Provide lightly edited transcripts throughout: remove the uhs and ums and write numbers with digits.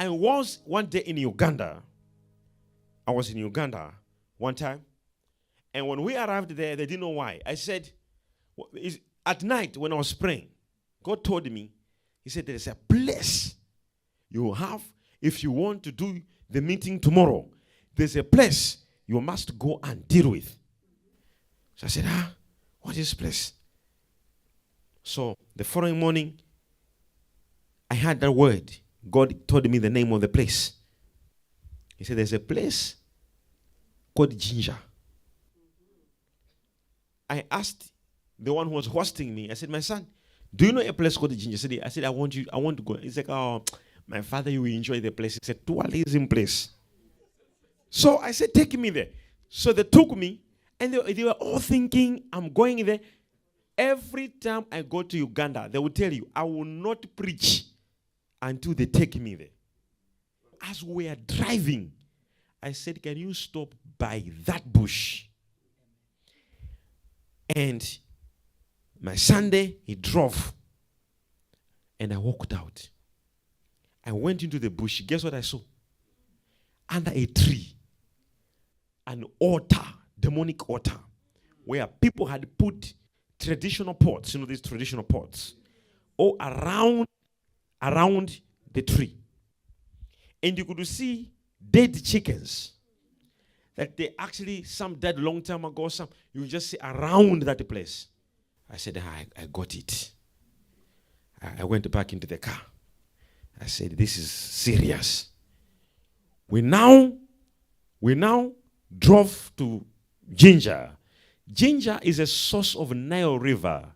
I was one day in Uganda. I was in Uganda one time. And when we arrived there, they didn't know why. I said, at night when I was praying, God told me, he said, there is a place you have if you want to do the meeting tomorrow. There's a place you must go and deal with. So I said, what is this place? So the following morning, I had that word. God told me the name of the place. He said, there's a place called Ginger. I asked the one who was hosting me, I said, my son, do you know a place called Ginger? I said, I want to go. He's like, oh, my father, you will enjoy the place. It's a tourism place. So I said, take me there. So they took me, and they were all thinking, I'm going there. Every time I go to Uganda, they will tell you, I will not preach until they take me there. As we are driving, I said, can you stop by that bush? And my Sunday, he drove. And I walked out. I went into the bush. Guess what I saw? Under a tree. An altar, demonic altar, where people had put traditional pots, these traditional pots, all around the tree. And you could see dead chickens. That they actually, some died a long time ago, some you just see around that place. I said, I got it. I went back into the car. I said, this is serious. We now drove to Ginger. Ginger is a source of Nile River.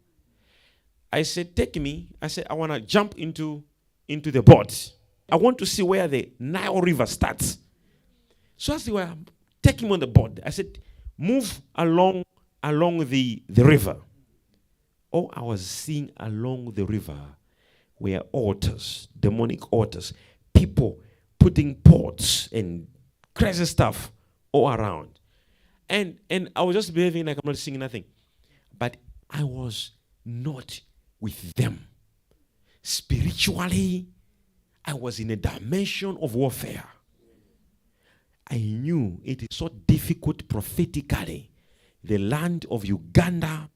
I said, take me. I said, I want to jump into the boat. I want to see where the Nile River starts. So as they were taking me on the boat, I said, move along the river. All I was seeing along the river were altars, demonic altars, people putting pots and crazy stuff all around. And I was just behaving like I'm not seeing nothing. But I was not with them. Spiritually, I was in a dimension of warfare. I knew it is so difficult prophetically, the land of Uganda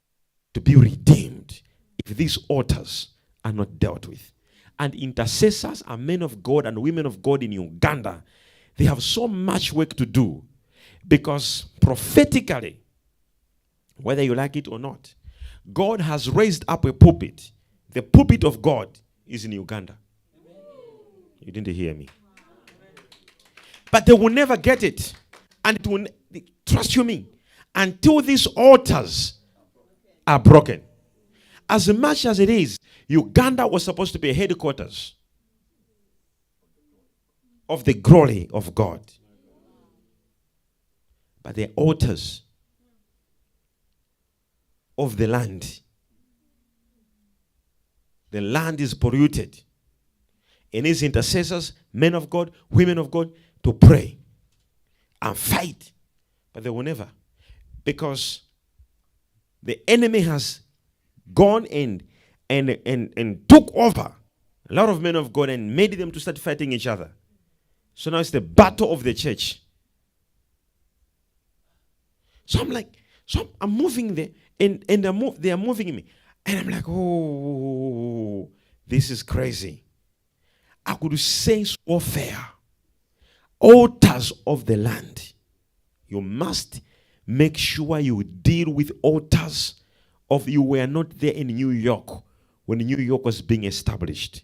to be redeemed if these altars are not dealt with. And intercessors and men of God and women of God in Uganda, they have so much work to do, because prophetically, whether you like it or not, God has raised up a pulpit. The pulpit of God is in Uganda. You didn't hear me. But they will never get it. And it will, trust you me, until these altars are broken. As much as it is, Uganda was supposed to be a headquarters of the glory of God. But the altars of the land is polluted. And his intercessors, men of God, women of God, to pray and fight. But they will never. Because the enemy has gone and took over a lot of men of God and made them to start fighting each other. So now it's the battle of the church. So I'm moving there, and they are moving me. And I'm like, oh, this is crazy. I could sense warfare. Altars of the land. You must make sure you deal with altars of you were not there in New York when New York was being established.